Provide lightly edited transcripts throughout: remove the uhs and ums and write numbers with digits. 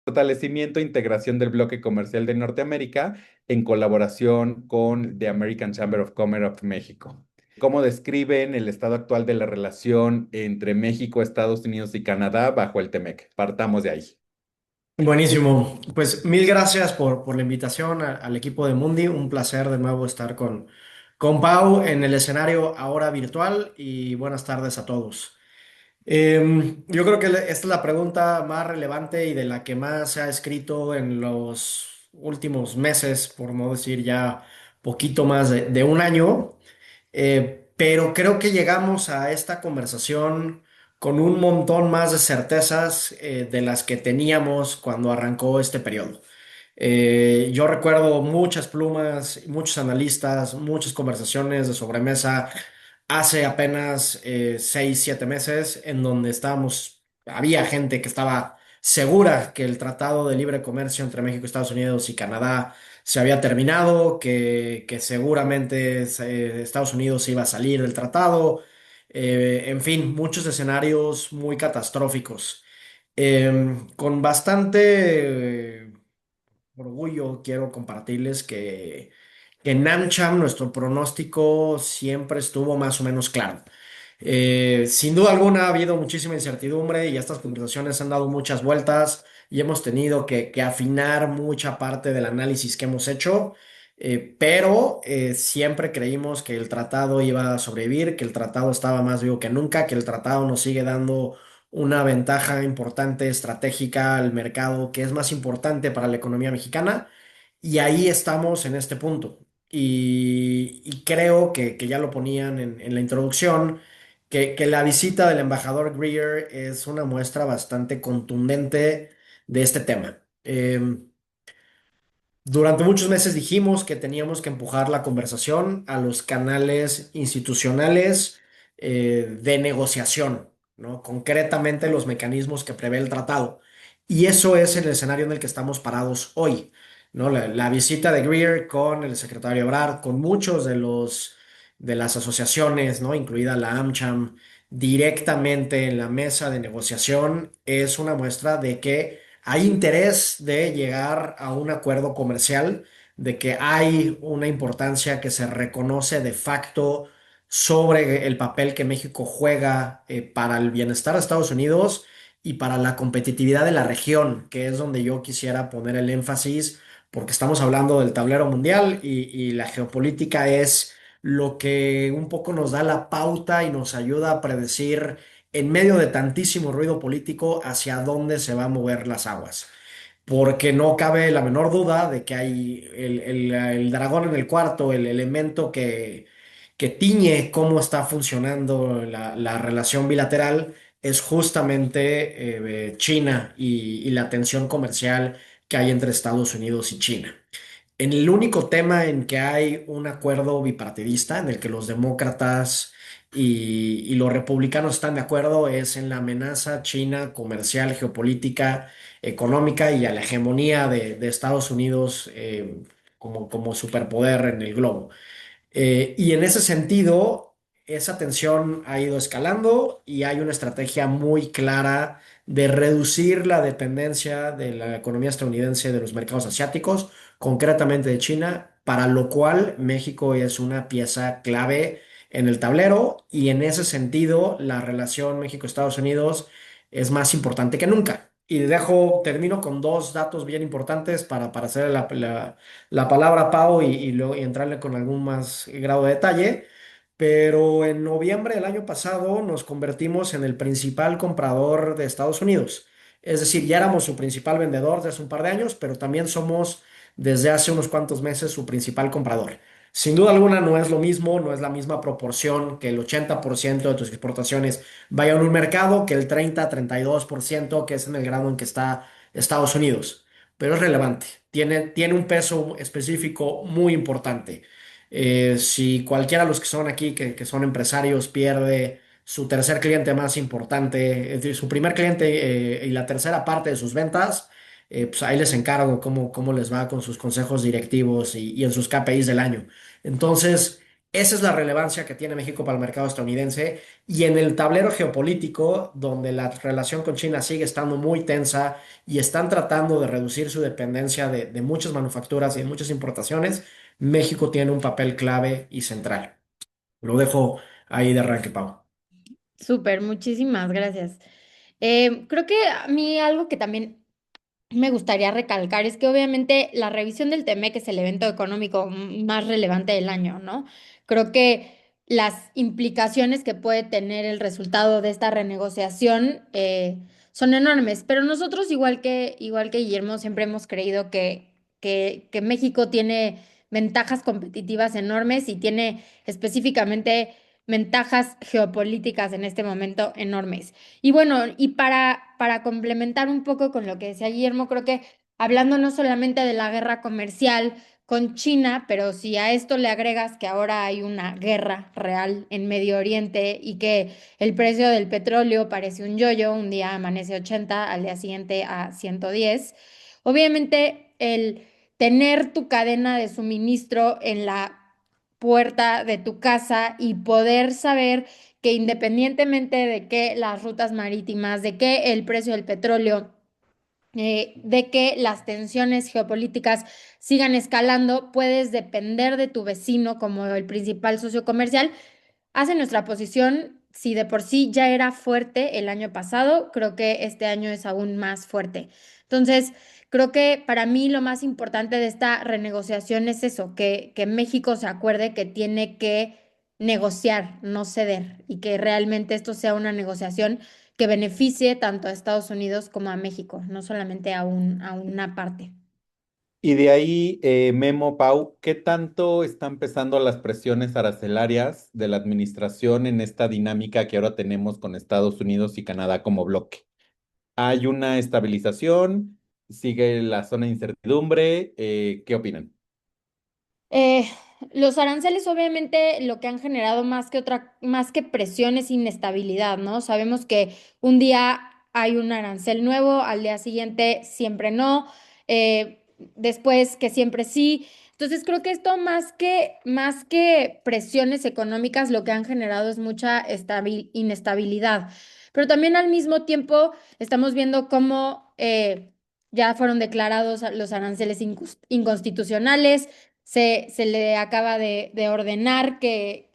Fortalecimiento e integración del bloque comercial de Norteamérica en colaboración con The American Chamber of Commerce of México. ¿Cómo describen el estado actual de la relación entre México, Estados Unidos y Canadá bajo el TEMEC? Partamos de ahí. Buenísimo. Pues mil gracias por la invitación al equipo de Mundi. Un placer de nuevo estar con Pau en el escenario ahora virtual y buenas tardes a todos. Yo creo que esta es la pregunta más relevante y de la que más se ha escrito en los últimos meses, por no decir ya poquito más de un año. Pero creo que llegamos a esta conversación con un montón más de certezas de las que teníamos cuando arrancó este periodo. Yo recuerdo muchas plumas, muchos analistas, muchas conversaciones de sobremesa hace apenas 6, 7 meses, en donde había gente que estaba segura que el Tratado de Libre Comercio entre México, Estados Unidos y Canadá se había terminado, que seguramente Estados Unidos iba a salir del tratado, en fin, muchos escenarios muy catastróficos. Con bastante orgullo quiero compartirles que en AmCham nuestro pronóstico siempre estuvo más o menos claro. Sin duda alguna ha habido muchísima incertidumbre y estas conversaciones han dado muchas vueltas y hemos tenido que afinar mucha parte del análisis que hemos hecho, pero siempre creímos que el tratado iba a sobrevivir, que el tratado estaba más vivo que nunca, que el tratado nos sigue dando una ventaja importante estratégica al mercado que es más importante para la economía mexicana y ahí estamos en este punto. Y creo que ya lo ponían en la introducción, que la visita del embajador Greer es una muestra bastante contundente de este tema. Durante muchos meses dijimos que teníamos que empujar la conversación a los canales institucionales de negociación, ¿no? Concretamente los mecanismos que prevé el tratado. Y eso es el escenario en el que estamos parados hoy, ¿no? La visita de Greer con el secretario Ebrard, con muchos de las asociaciones, ¿no? Incluida la AmCham, directamente en la mesa de negociación, es una muestra de que hay interés de llegar a un acuerdo comercial, de que hay una importancia que se reconoce de facto sobre el papel que México juega para el bienestar de Estados Unidos y para la competitividad de la región, que es donde yo quisiera poner el énfasis, porque estamos hablando del tablero mundial y la geopolítica es lo que un poco nos da la pauta y nos ayuda a predecir en medio de tantísimo ruido político hacia dónde se van a mover las aguas. Porque no cabe la menor duda de que hay el dragón en el cuarto, el elemento que tiñe cómo está funcionando la relación bilateral, es justamente China y la tensión comercial que hay entre Estados Unidos y China. En el único tema en que hay un acuerdo bipartidista, en el que los demócratas y los republicanos están de acuerdo, es en la amenaza china comercial, geopolítica, económica y a la hegemonía de Estados Unidos como superpoder en el globo. Y en ese sentido, esa tensión ha ido escalando y hay una estrategia muy clara de reducir la dependencia de la economía estadounidense de los mercados asiáticos, concretamente de China, para lo cual México es una pieza clave en el tablero y en ese sentido la relación México-Estados Unidos es más importante que nunca. Y termino con dos datos bien importantes para hacer la palabra a Pau y entrarle con algún más grado de detalle. Pero en noviembre del año pasado nos convertimos en el principal comprador de Estados Unidos. Es decir, ya éramos su principal vendedor desde hace un par de años, pero también somos desde hace unos cuantos meses su principal comprador. Sin duda alguna no es lo mismo, no es la misma proporción que el 80% de tus exportaciones vayan a un mercado que el 30, 32% que es en el grado en que está Estados Unidos, pero es relevante, tiene un peso específico muy importante. Si cualquiera de los que son aquí, que son empresarios, pierde su tercer cliente más importante, es decir, su primer cliente y la tercera parte de sus ventas, pues ahí les encargo cómo les va con sus consejos directivos y en sus KPIs del año. Entonces, Esa es la relevancia que tiene México para el mercado estadounidense y en el tablero geopolítico, donde la relación con China sigue estando muy tensa y están tratando de reducir su dependencia de muchas manufacturas y de muchas importaciones, México tiene un papel clave y central. Lo dejo ahí de arranque, Pau. Súper, muchísimas gracias. Creo que a mí algo que también me gustaría recalcar es que obviamente la revisión del TEMEC es el evento económico más relevante del año, ¿no? Creo que las implicaciones que puede tener el resultado de esta renegociación son enormes, pero nosotros, igual que Guillermo, siempre hemos creído que México tiene ventajas competitivas enormes y tiene específicamente ventajas geopolíticas en este momento enormes. Y bueno, y para complementar un poco con lo que decía Guillermo, creo que hablando no solamente de la guerra comercial con China, pero si a esto le agregas que ahora hay una guerra real en Medio Oriente y que el precio del petróleo parece un yoyo, un día amanece 80, al día siguiente a 110, obviamente el tener tu cadena de suministro en la puerta de tu casa y poder saber que independientemente de que las rutas marítimas, de que el precio del petróleo, de que las tensiones geopolíticas sigan escalando, puedes depender de tu vecino como el principal socio comercial, hace nuestra posición, si de por sí ya era fuerte el año pasado, creo que este año es aún más fuerte. Entonces, creo que para mí lo más importante de esta renegociación es eso, que México se acuerde que tiene que negociar, no ceder, y que realmente esto sea una negociación que beneficie tanto a Estados Unidos como a México, no solamente a una parte. Y de ahí, Memo, Pau, ¿qué tanto están pesando las presiones arancelarias de la administración en esta dinámica que ahora tenemos con Estados Unidos y Canadá como bloque? ¿Hay una estabilización? ¿Sigue la zona de incertidumbre? ¿Qué opinan? Eh, los aranceles obviamente lo que han generado más que presión es inestabilidad, ¿no? Sabemos que un día hay un arancel nuevo, al día siguiente siempre no, después que siempre sí. Entonces creo que esto más que presiones económicas lo que han generado es mucha inestabilidad. Pero también al mismo tiempo estamos viendo cómo ya fueron declarados los aranceles inconstitucionales. Se le acaba de ordenar que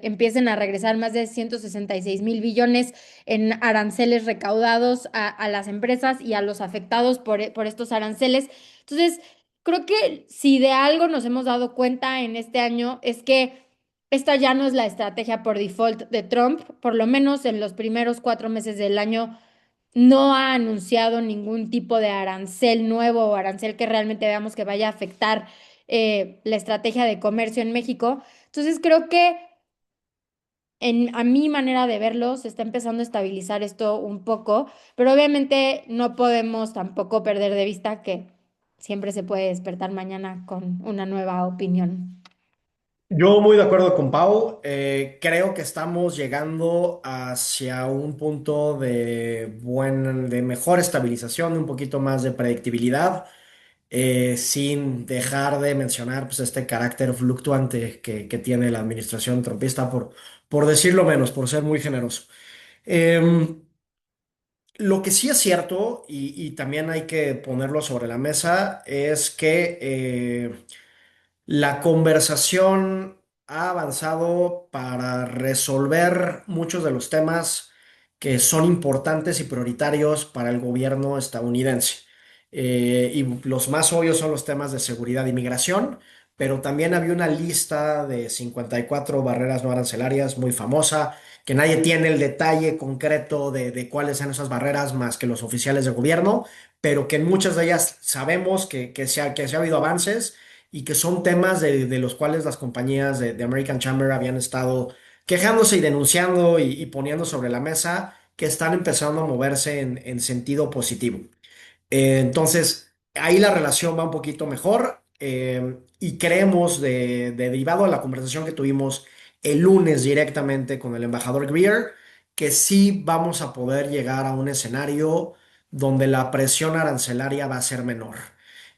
empiecen a regresar más de 166.000 billones en aranceles recaudados a las empresas y a los afectados por estos aranceles. Entonces, creo que si de algo nos hemos dado cuenta en este año es que esta ya no es la estrategia por default de Trump, por lo menos en los primeros 4 meses del año no ha anunciado ningún tipo de arancel nuevo o arancel que realmente veamos que vaya a afectar la estrategia de comercio en México. Entonces creo que a mi manera de verlo se está empezando a estabilizar esto un poco, pero obviamente no podemos tampoco perder de vista que siempre se puede despertar mañana con una nueva opinión. Yo muy de acuerdo con Pau. Creo que estamos llegando hacia un punto de mejor estabilización, de un poquito más de predictibilidad, sin dejar de mencionar pues, este carácter fluctuante que tiene la administración trumpista, por decirlo menos, por ser muy generoso. Em, lo que sí es cierto, y también hay que ponerlo sobre la mesa, es que la conversación ha avanzado para resolver muchos de los temas que son importantes y prioritarios para el gobierno estadounidense. Y los más obvios son los temas de seguridad e inmigración, pero también había una lista de 54 barreras no arancelarias muy famosa, que nadie tiene el detalle concreto de cuáles son esas barreras más que los oficiales de gobierno, pero que en muchas de ellas sabemos que se ha habido avances y que son temas de los cuales las compañías de American Chamber habían estado quejándose y denunciando y poniendo sobre la mesa que están empezando a moverse en sentido positivo. Entonces, ahí la relación va un poquito mejor y creemos, derivado a la conversación que tuvimos el lunes directamente con el embajador Greer, que sí vamos a poder llegar a un escenario donde la presión arancelaria va a ser menor.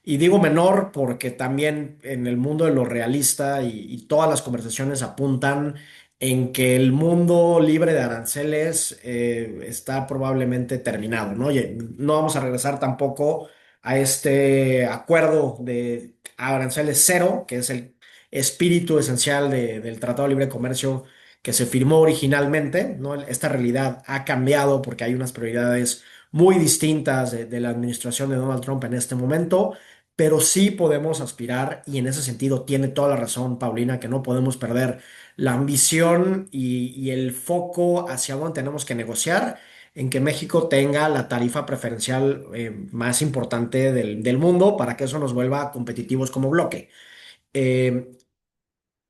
Y digo menor porque también en el mundo de lo realista y todas las conversaciones apuntan en que el mundo libre de aranceles está probablemente terminado, ¿no? Oye, no vamos a regresar tampoco a este acuerdo de aranceles cero, que es el espíritu esencial del Tratado de Libre Comercio que se firmó originalmente, ¿no? Esta realidad ha cambiado porque hay unas prioridades muy distintas de la administración de Donald Trump en este momento, pero sí podemos aspirar, y en ese sentido tiene toda la razón Paulina, que no podemos perder la ambición y el foco hacia dónde tenemos que negociar, en que México tenga la tarifa preferencial más importante del mundo para que eso nos vuelva competitivos como bloque. Eh,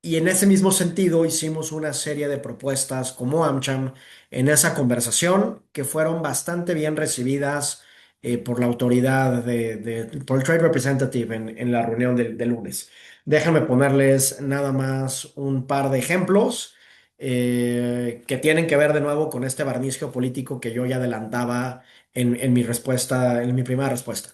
y en ese mismo sentido hicimos una serie de propuestas como AmCham en esa conversación que fueron bastante bien recibidas por la autoridad por el Trade Representative en la reunión del lunes. Déjame ponerles nada más un par de ejemplos que tienen que ver de nuevo con este barniz geopolítico que yo ya adelantaba en mi respuesta, en mi primera respuesta.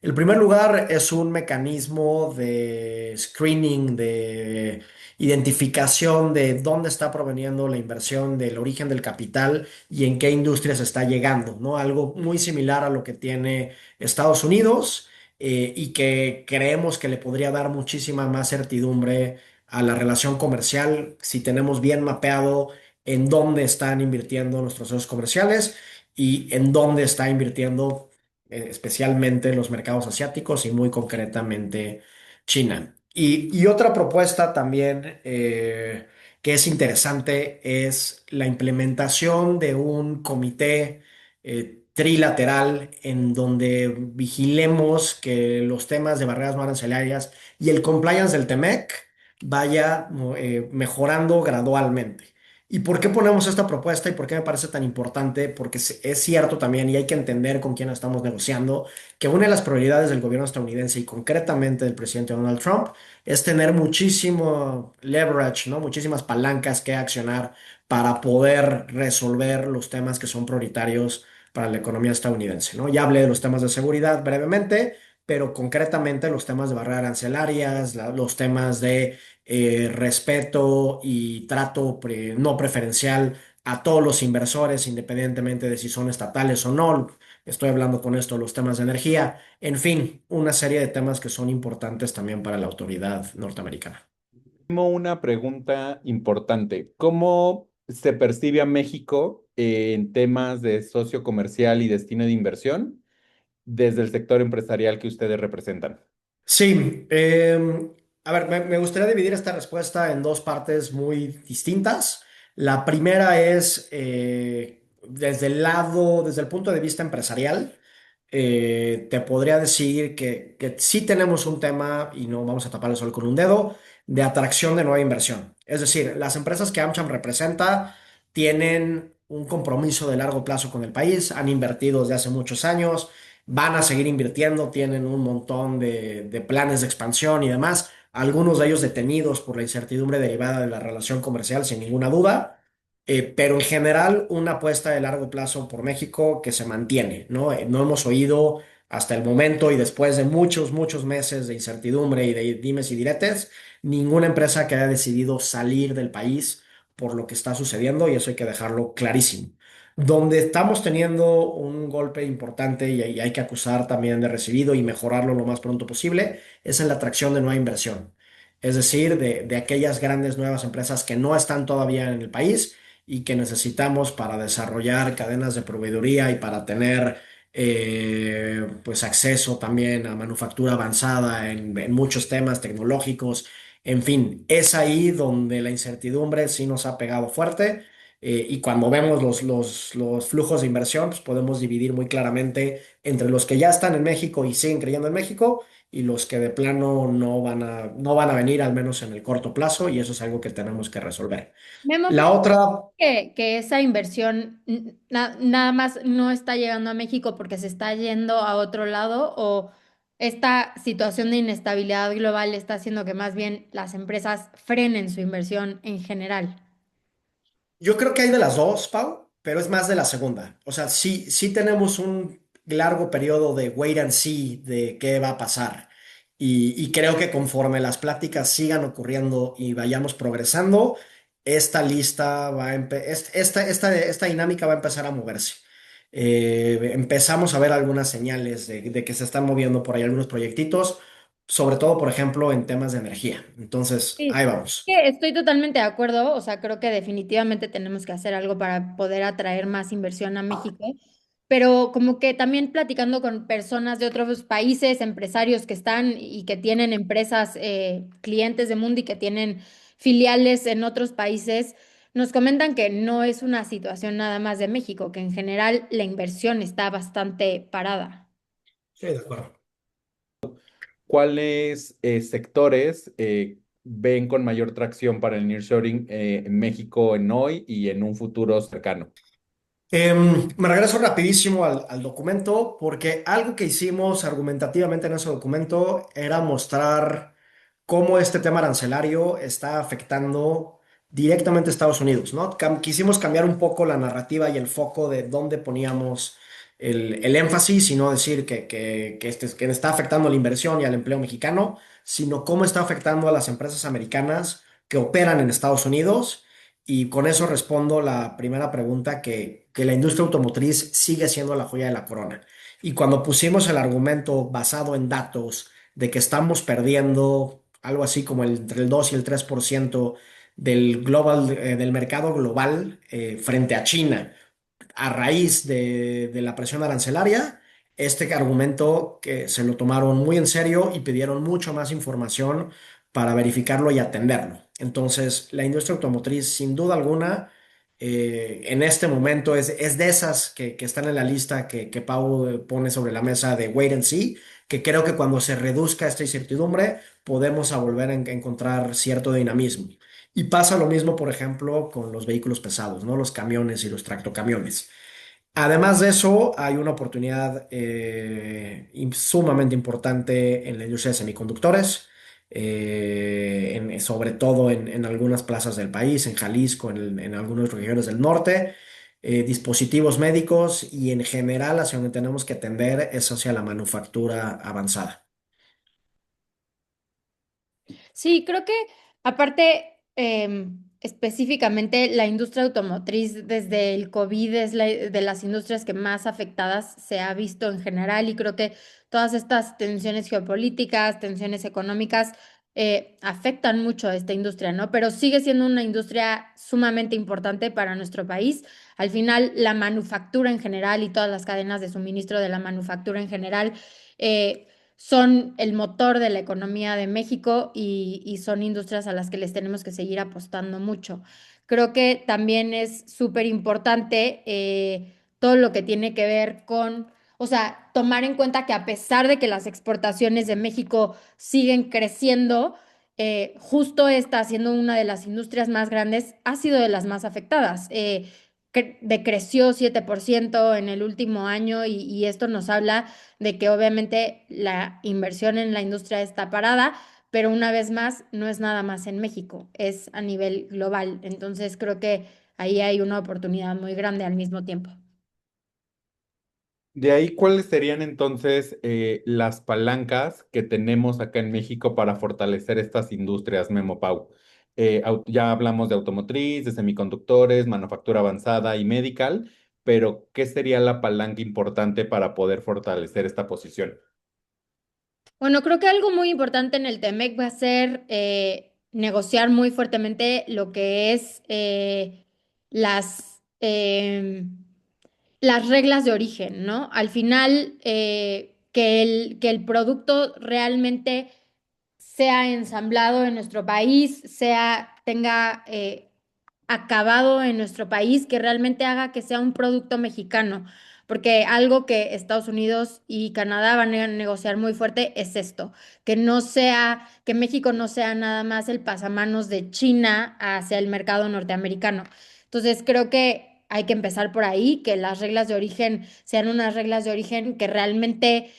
El primer lugar es un mecanismo de screening, de identificación de dónde está proveniendo la inversión, del origen del capital y en qué industrias está llegando, ¿no? Algo muy similar a lo que tiene Estados Unidos y que creemos que le podría dar muchísima más certidumbre a la relación comercial si tenemos bien mapeado en dónde están invirtiendo nuestros socios comerciales y en dónde está invirtiendo especialmente los mercados asiáticos y muy concretamente China. Y otra propuesta también que es interesante es la implementación de un comité trilateral en donde vigilemos que los temas de barreras no arancelarias y el compliance del TEMEC vaya mejorando gradualmente. ¿Y por qué ponemos esta propuesta y por qué me parece tan importante? Porque es cierto también y hay que entender con quién estamos negociando que una de las prioridades del gobierno estadounidense y concretamente del presidente Donald Trump es tener muchísimo leverage, ¿no? Muchísimas palancas que accionar para poder resolver los temas que son prioritarios para la economía estadounidense, ¿no? Ya hablé de los temas de seguridad brevemente, pero concretamente los temas de barreras arancelarias, los temas de respeto y trato no preferencial a todos los inversores, independientemente de si son estatales o no. Estoy hablando con esto de los temas de energía. En fin, una serie de temas que son importantes también para la autoridad norteamericana. Tengo una pregunta importante. ¿Cómo se percibe a México en temas de socio comercial y destino de inversión desde el sector empresarial que ustedes representan? Sí, a ver, me gustaría dividir esta respuesta en dos partes muy distintas. La primera es desde el punto de vista empresarial, te podría decir que sí tenemos un tema, y no vamos a tapar el sol con un dedo, de atracción de nueva inversión. Es decir, las empresas que AmCham representa tienen un compromiso de largo plazo con el país, han invertido desde hace muchos años, van a seguir invirtiendo, tienen un montón de planes de expansión y demás, algunos de ellos detenidos por la incertidumbre derivada de la relación comercial, sin ninguna duda, pero en general una apuesta de largo plazo por México que se mantiene, ¿no? No hemos oído hasta el momento y después de muchos, muchos meses de incertidumbre y de dimes y diretes, ninguna empresa que haya decidido salir del país por lo que está sucediendo y eso hay que dejarlo clarísimo. Donde estamos teniendo un golpe importante y hay que acusar también de recibido y mejorarlo lo más pronto posible, es en la atracción de nueva inversión. Es decir, de aquellas grandes nuevas empresas que no están todavía en el país y que necesitamos para desarrollar cadenas de proveeduría y para tener pues acceso también a manufactura avanzada en muchos temas tecnológicos. En fin, es ahí donde la incertidumbre sí nos ha pegado fuerte y cuando vemos los flujos de inversión, pues podemos dividir muy claramente entre los que ya están en México y siguen creyendo en México y los que de plano no van a venir, al menos en el corto plazo, y eso es algo que tenemos que resolver. Memo, La pero otra, que esa inversión nada más no está llegando a México porque se está yendo a otro lado o esta situación de inestabilidad global está haciendo que más bien las empresas frenen su inversión en general. yo creo que hay de las dos, Pau, pero es más de la segunda. O sea, sí tenemos un largo periodo de wait and see de qué va a pasar. Y creo que conforme las pláticas sigan ocurriendo y vayamos progresando, esta lista va a esta dinámica va a empezar a moverse. Empezamos a ver algunas señales de que se están moviendo por ahí algunos proyectitos, sobre todo, por ejemplo, en temas de energía. Entonces, Sí, ahí vamos. que estoy totalmente de acuerdo, o sea, creo que definitivamente tenemos que hacer algo para poder atraer más inversión a México, pero como que también platicando con personas de otros países, empresarios que están y que tienen empresas, clientes de Mundi que tienen filiales en otros países, nos comentan que no es una situación nada más de México, que en general la inversión está bastante parada. Sí, de acuerdo. ¿Cuáles sectores ven con mayor tracción para el nearshoring en México en hoy y en un futuro cercano? Me regreso rapidísimo al documento porque algo que hicimos argumentativamente en ese documento era mostrar cómo este tema arancelario está afectando directamente a Estados Unidos, ¿no? Quisimos cambiar un poco la narrativa y el foco de dónde poníamos el énfasis y no decir que está afectando la inversión y al empleo mexicano, sino cómo está afectando a las empresas americanas que operan en Estados Unidos. Y con eso respondo la primera pregunta que la industria automotriz sigue siendo la joya de la corona. Y cuando pusimos el argumento basado en datos de que estamos perdiendo algo así como entre el 2 y el 3% del mercado global frente a China a raíz de la presión arancelaria, este argumento que se lo tomaron muy en serio y pidieron mucho más información para verificarlo y atenderlo. Entonces, la industria automotriz, sin duda alguna, en este momento es de esas que están en la lista que Pau pone sobre la mesa de wait and see, que creo que cuando se reduzca esta incertidumbre, podemos a volver a encontrar cierto dinamismo. Y pasa lo mismo, por ejemplo, con los vehículos pesados, ¿no? Los camiones y los tractocamiones. Además de eso, hay una oportunidad sumamente importante en la industria de semiconductores, sobre todo en algunas plazas del país, en Jalisco, en algunas regiones del norte, dispositivos médicos y en general hacia donde tenemos que atender es hacia la manufactura avanzada. Sí, creo que aparte, específicamente la industria automotriz desde el COVID es de las industrias que más afectadas se ha visto en general y creo que todas estas tensiones geopolíticas, tensiones económicas afectan mucho a esta industria, ¿no? Pero sigue siendo una industria sumamente importante para nuestro país. Al final, la manufactura en general y todas las cadenas de suministro de la manufactura en general. eh, Son el motor de la economía de México y son industrias a las que les tenemos que seguir apostando mucho. Creo que también es súper importante todo lo que tiene que ver con, o sea, tomar en cuenta que a pesar de que las exportaciones de México siguen creciendo, justo esta, siendo una de las industrias más grandes, ha sido de las más afectadas. Decreció 7% en el último año y esto nos habla de que obviamente la inversión en la industria está parada, pero una vez más, no es nada más en México, es a nivel global. Entonces creo que ahí hay una oportunidad muy grande al mismo tiempo. De ahí, ¿cuáles serían entonces las palancas que tenemos acá en México para fortalecer estas industrias, Memo Pau? Ya hablamos de automotriz, de semiconductores, manufactura avanzada y medical, pero ¿qué sería la palanca importante para poder fortalecer esta posición? Bueno, creo que algo muy importante en el TEMEC va a ser negociar muy fuertemente lo que es las, las reglas de origen, ¿no? Al final, que el producto realmente sea ensamblado en nuestro país, tenga acabado en nuestro país, que realmente haga que sea un producto mexicano. Porque algo que Estados Unidos y Canadá van a negociar muy fuerte es esto, que no sea, que México no sea nada más el pasamanos de China hacia el mercado norteamericano. Entonces creo que hay que empezar por ahí, que las reglas de origen sean unas reglas de origen que realmente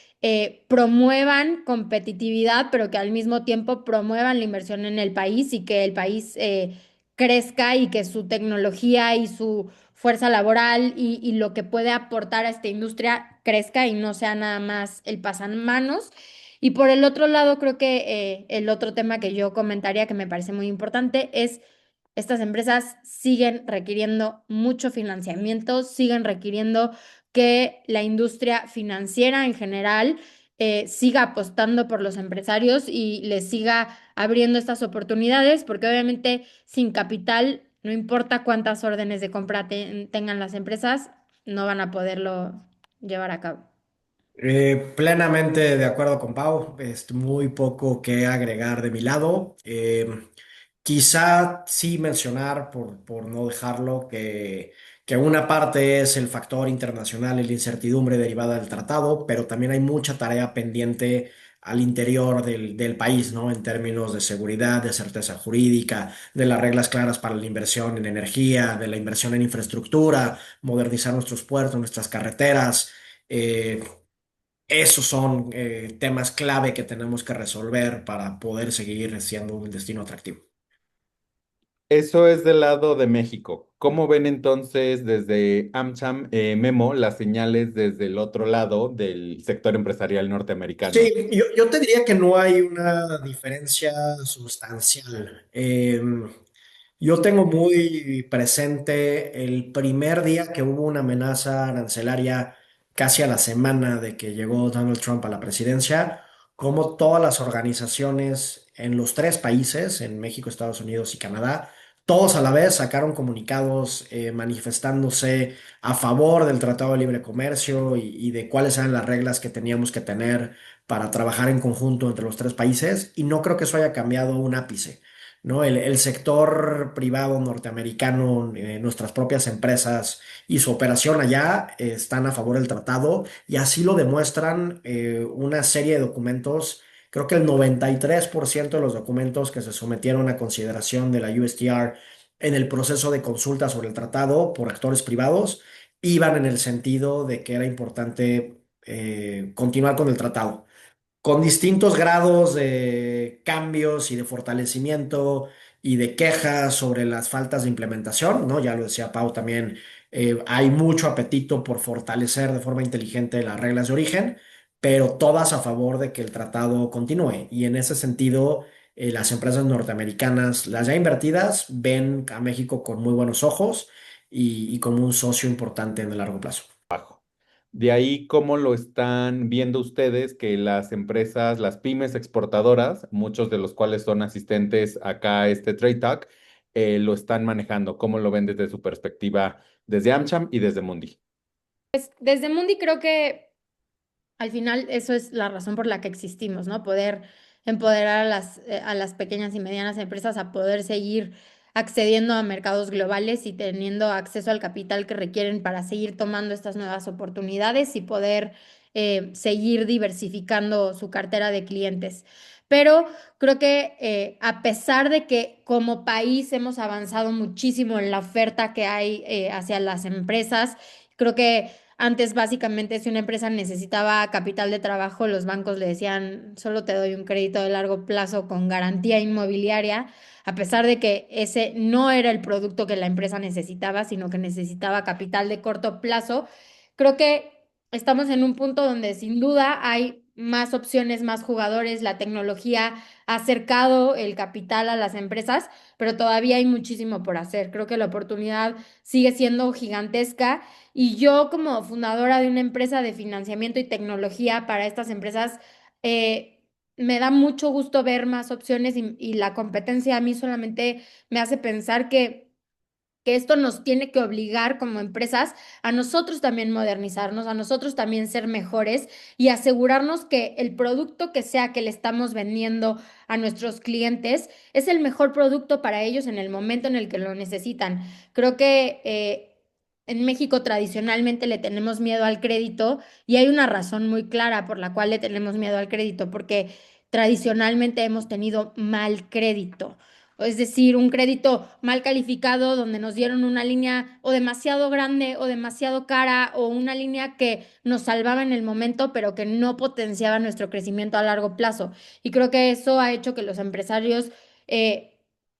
promuevan competitividad, pero que al mismo tiempo promuevan la inversión en el país y que el país crezca y que su tecnología y su fuerza laboral y lo que puede aportar a esta industria crezca y no sea nada más el pasamanos. Y por el otro lado, creo que el otro tema que yo comentaría que me parece muy importante es estas empresas siguen requiriendo mucho financiamiento, siguen requiriendo que la industria financiera en general siga apostando por los empresarios y les siga abriendo estas oportunidades, porque obviamente sin capital, no importa cuántas órdenes de compra tengan las empresas, no van a poderlo llevar a cabo. Plenamente de acuerdo con Pau, muy poco que agregar de mi lado. Quizá sí mencionar, por no dejarlo, que una parte es el factor internacional y la incertidumbre derivada del tratado, pero también hay mucha tarea pendiente al interior del país, ¿no? En términos de seguridad, de certeza jurídica, de las reglas claras para la inversión en energía, de la inversión en infraestructura, modernizar nuestros puertos, nuestras carreteras. Eh, Esos son temas clave que tenemos que resolver para poder seguir siendo un destino atractivo. Eso es del lado de México. ¿Cómo ven entonces desde AmCham, Memo, las señales desde el otro lado del sector empresarial norteamericano? Sí, yo te diría que no hay una diferencia sustancial. Yo tengo muy presente el primer día que hubo una amenaza arancelaria casi a la semana de que llegó Donald Trump a la presidencia, como todas las organizaciones en los tres países, en México, Estados Unidos y Canadá, todos a la vez sacaron comunicados manifestándose a favor del Tratado de Libre Comercio y de cuáles eran las reglas que teníamos que tener para trabajar en conjunto entre los tres países, y no creo que eso haya cambiado un ápice. ¿No? El sector privado norteamericano, nuestras propias empresas y su operación allá están a favor del tratado, y así lo demuestran una serie de documentos. Creo que el 93% de los documentos que se sometieron a consideración de la USTR en el proceso de consulta sobre el tratado por actores privados iban en el sentido de que era importante continuar con el tratado con distintos grados de cambios y de fortalecimiento y de quejas sobre las faltas de implementación, ¿no? Ya lo decía Pau también, hay mucho apetito por fortalecer de forma inteligente las reglas de origen, pero todas a favor de que el tratado continúe. Y en ese sentido, las empresas norteamericanas, las ya invertidas, ven a México con muy buenos ojos y como un socio importante en el largo plazo. De ahí, ¿cómo lo están viendo ustedes que las empresas, las pymes exportadoras, muchos de los cuales son asistentes acá a este Trade Talk, lo están manejando? ¿Cómo lo ven desde su perspectiva, desde AmCham y desde Mundi? Desde Mundi creo que al final eso es la razón por la que existimos, ¿no? Poder empoderar a las pequeñas y medianas empresas a poder seguir accediendo a mercados globales y teniendo acceso al capital que requieren para seguir tomando estas nuevas oportunidades y poder seguir diversificando su cartera de clientes. Pero creo que a pesar de que como país hemos avanzado muchísimo en la oferta que hay hacia las empresas, creo que antes, básicamente, si una empresa necesitaba capital de trabajo, los bancos le decían, solo te doy un crédito de largo plazo con garantía inmobiliaria, a pesar de que ese no era el producto que la empresa necesitaba, sino que necesitaba capital de corto plazo. Creo que estamos en un punto donde sin duda hay más opciones, más jugadores, la tecnología ha acercado el capital a las empresas, pero todavía hay muchísimo por hacer. Creo que la oportunidad sigue siendo gigantesca y yo como fundadora de una empresa de financiamiento y tecnología para estas empresas, me da mucho gusto ver más opciones y la competencia a mí solamente me hace pensar que esto nos tiene que obligar como empresas a nosotros también modernizarnos, a nosotros también ser mejores y asegurarnos que el producto que sea que le estamos vendiendo a nuestros clientes es el mejor producto para ellos en el momento en el que lo necesitan. Creo que en México tradicionalmente le tenemos miedo al crédito y hay una razón muy clara por la cual le tenemos miedo al crédito, porque tradicionalmente hemos tenido mal crédito. Es decir, un crédito mal calificado donde nos dieron una línea o demasiado grande o demasiado cara o una línea que nos salvaba en el momento, pero que no potenciaba nuestro crecimiento a largo plazo. Y creo que eso ha hecho que los empresarios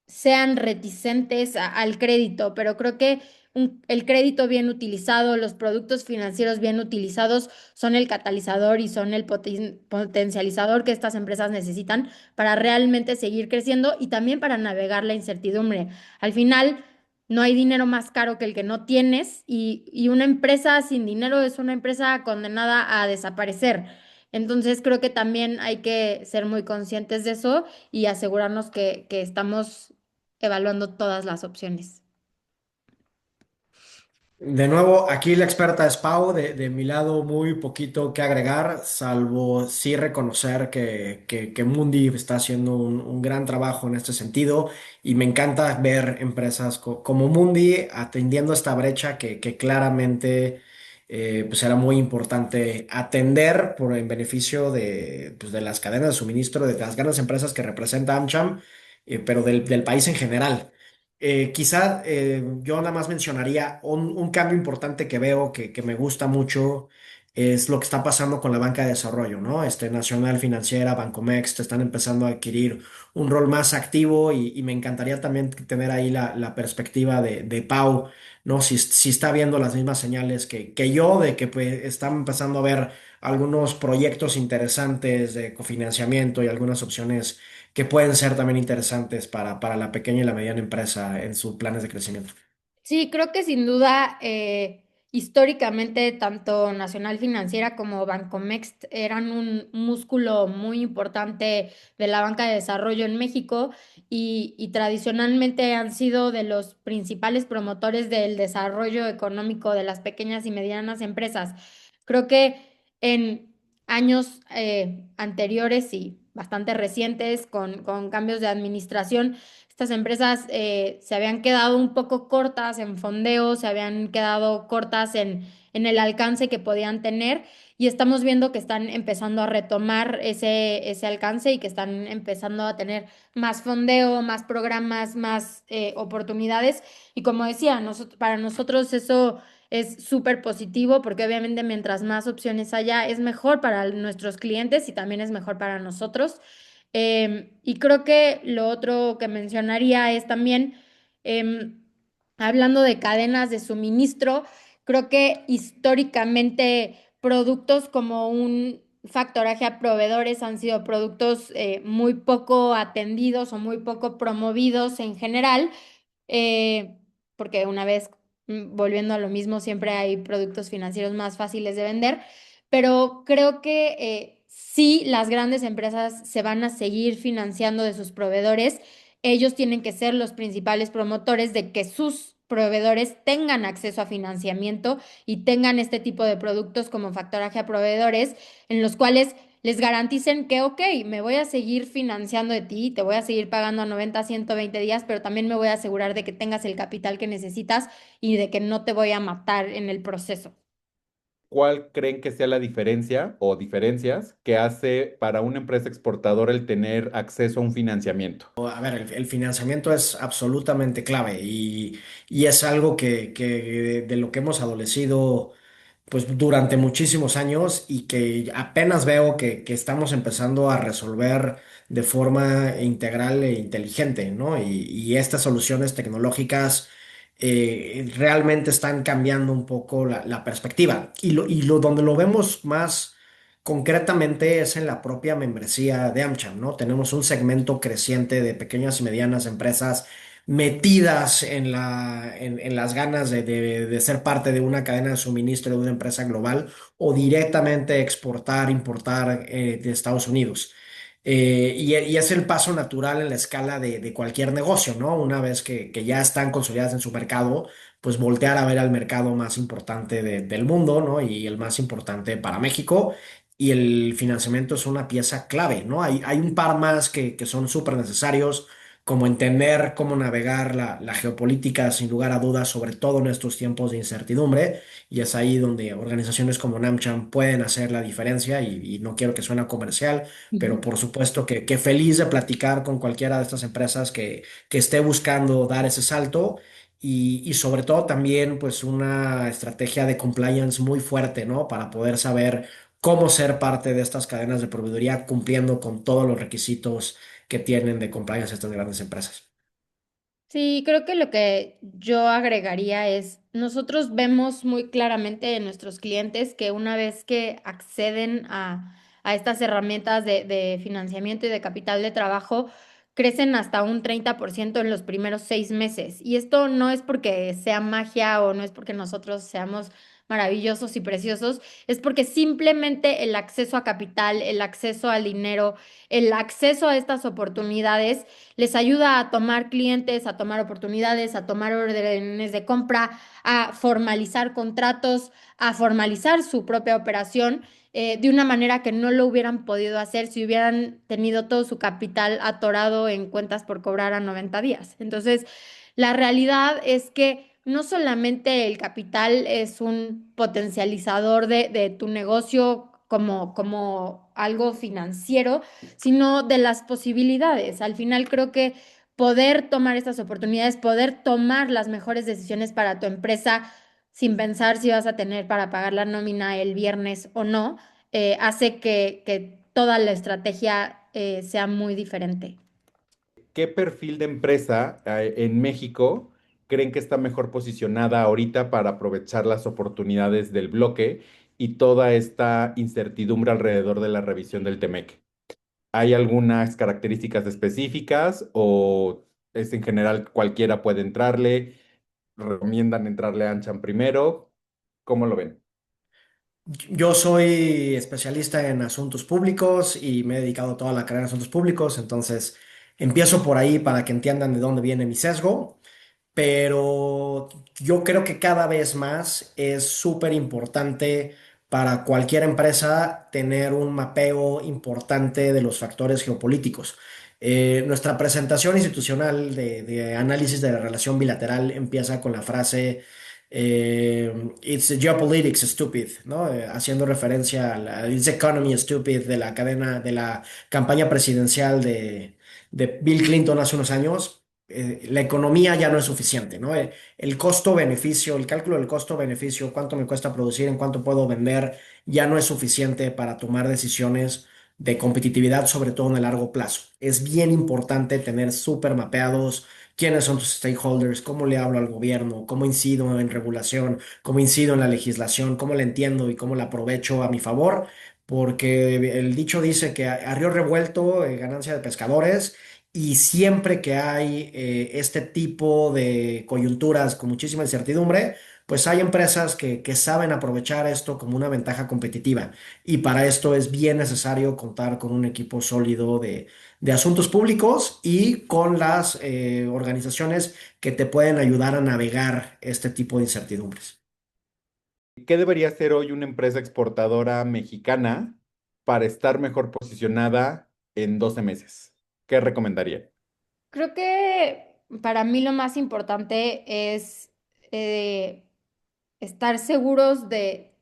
sean reticentes al crédito, pero creo que el crédito bien utilizado, los productos financieros bien utilizados son el catalizador y son el potencializador que estas empresas necesitan para realmente seguir creciendo y también para navegar la incertidumbre. Al final, no hay dinero más caro que el que no tienes y una empresa sin dinero es una empresa condenada a desaparecer. Entonces creo que también hay que ser muy conscientes de eso y asegurarnos que estamos evaluando todas las opciones. De nuevo, aquí la experta es Pau, de mi lado muy poquito que agregar, salvo sí reconocer que Mundi está haciendo un gran trabajo en este sentido y me encanta ver empresas como Mundi atendiendo esta brecha que claramente pues era muy importante atender por el beneficio pues de las cadenas de suministro, de las grandes empresas que representa AmCham, pero del país en general. Quizá yo nada más mencionaría un cambio importante que veo que me gusta mucho es lo que está pasando con la banca de desarrollo, ¿no? Nacional Financiera, Bancomext están empezando a adquirir un rol más activo y me encantaría también tener ahí la perspectiva de Pau, ¿no? Si está viendo las mismas señales que yo, de que pues, están empezando a ver algunos proyectos interesantes de cofinanciamiento y algunas opciones que pueden ser también interesantes para la pequeña y la mediana empresa en sus planes de crecimiento. Sí, creo que sin duda, históricamente, tanto Nacional Financiera como Bancomext eran un músculo muy importante de la banca de desarrollo en México y tradicionalmente han sido de los principales promotores del desarrollo económico de las pequeñas y medianas empresas. Creo que en años anteriores y bastante recientes, con cambios de administración, estas empresas se habían quedado un poco cortas en fondeo, se habían quedado cortas en el alcance que podían tener y estamos viendo que están empezando a retomar ese alcance y que están empezando a tener más fondeo, más programas, más oportunidades. Y como decía, para nosotros eso es súper positivo porque obviamente mientras más opciones haya es mejor para nuestros clientes y también es mejor para nosotros. Y creo que lo otro que mencionaría es también, em, hablando de cadenas de suministro, creo que históricamente productos como un factoraje a proveedores han sido productos muy poco atendidos o muy poco promovidos en general, eh, porque una vez volviendo a lo mismo, siempre hay productos financieros más fáciles de vender, pero creo que sí, las grandes empresas se van a seguir financiando de sus proveedores. Ellos tienen que ser los principales promotores de que sus proveedores tengan acceso a financiamiento y tengan este tipo de productos como factoraje a proveedores, en los cuales les garanticen que, ok, me voy a seguir financiando de ti, te voy a seguir pagando a 90, 120 días, pero también me voy a asegurar de que tengas el capital que necesitas y de que no te voy a matar en el proceso. ¿Cuál creen que sea la diferencia o diferencias que hace para una empresa exportadora el tener acceso a un financiamiento? A ver, el financiamiento es absolutamente clave y es algo que de lo que hemos adolecido pues durante muchísimos años y que apenas veo que estamos empezando a resolver de forma integral e inteligente, ¿no? Y estas soluciones tecnológicas realmente están cambiando un poco la perspectiva. Donde lo vemos más concretamente es en la propia membresía de AmCham, ¿no? Tenemos un segmento creciente de pequeñas y medianas empresas metidas en las ganas de ser parte de una cadena de suministro de una empresa global o directamente exportar, importar de Estados Unidos. Y es el paso natural en la escala de cualquier negocio, ¿no? Una vez que ya están consolidadas en su mercado, pues voltear a ver al mercado más importante del mundo, ¿no? Y el más importante para México. Y el financiamiento es una pieza clave, ¿no? Hay un par más que son súper necesarios como entender cómo navegar la geopolítica sin lugar a dudas, sobre todo en estos tiempos de incertidumbre, y es ahí donde organizaciones como NamCham pueden hacer la diferencia, y no quiero que suene comercial, pero Ujú. por supuesto que feliz de platicar con cualquiera de estas empresas que esté buscando dar ese salto. Y sobre todo también pues una estrategia de compliance muy fuerte, ¿no? Para poder saber cómo ser parte de estas cadenas de proveeduría cumpliendo con todos los requisitos que tienen de compliance estas grandes empresas. Sí, creo que lo que yo agregaría es, nosotros vemos muy claramente en nuestros clientes que una vez que acceden a estas herramientas de financiamiento y de capital de trabajo, crecen hasta un 30% en los primeros 6 meses. Y esto no es porque sea magia o no es porque nosotros seamos maravillosos y preciosos, es porque simplemente el acceso a capital, el acceso al dinero, el acceso a estas oportunidades les ayuda a tomar clientes, a tomar oportunidades, a tomar órdenes de compra, a formalizar contratos, a formalizar su propia operación de una manera que no lo hubieran podido hacer si hubieran tenido todo su capital atorado en cuentas por cobrar a 90 días. Entonces, la realidad es que no solamente el capital es un potencializador de tu negocio como algo financiero, sino de las posibilidades. Al final creo que poder tomar estas oportunidades, poder tomar las mejores decisiones para tu empresa sin pensar si vas a tener para pagar la nómina el viernes o no, hace que toda la estrategia sea muy diferente. ¿Qué perfil de empresa en México creen que está mejor posicionada ahorita para aprovechar las oportunidades del bloque y toda esta incertidumbre alrededor de la revisión del TEMEC? ¿Hay algunas características específicas o es en general cualquiera puede entrarle? ¿Recomiendan entrarle a Anchan primero? ¿Cómo lo ven? Yo soy especialista en asuntos públicos y me he dedicado toda la carrera en asuntos públicos, entonces empiezo por ahí para que entiendan de dónde viene mi sesgo. Pero yo creo que cada vez más es súper importante para cualquier empresa tener un mapeo importante de los factores geopolíticos. Nuestra presentación institucional de análisis de la relación bilateral empieza con la frase It's geopolitics stupid, ¿no? Haciendo referencia a la It's economy stupid de la cadena de la campaña presidencial de Bill Clinton hace unos años. La economía ya no es suficiente, ¿no? El costo-beneficio, el cálculo del costo-beneficio, cuánto me cuesta producir, en cuánto puedo vender, ya no es suficiente para tomar decisiones de competitividad, sobre todo en el largo plazo. Es bien importante tener súper mapeados quiénes son tus stakeholders, cómo le hablo al gobierno, cómo incido en regulación, cómo incido en la legislación, cómo la entiendo y cómo la aprovecho a mi favor, porque el dicho dice que a río revuelto, ganancia de pescadores. Y siempre que hay este tipo de coyunturas con muchísima incertidumbre, pues hay empresas que saben aprovechar esto como una ventaja competitiva. Y para esto es bien necesario contar con un equipo sólido de asuntos públicos y con las organizaciones que te pueden ayudar a navegar este tipo de incertidumbres. ¿Qué debería hacer hoy una empresa exportadora mexicana para estar mejor posicionada en 12 meses? ¿Qué recomendaría? Creo que para mí lo más importante es eh, estar seguros de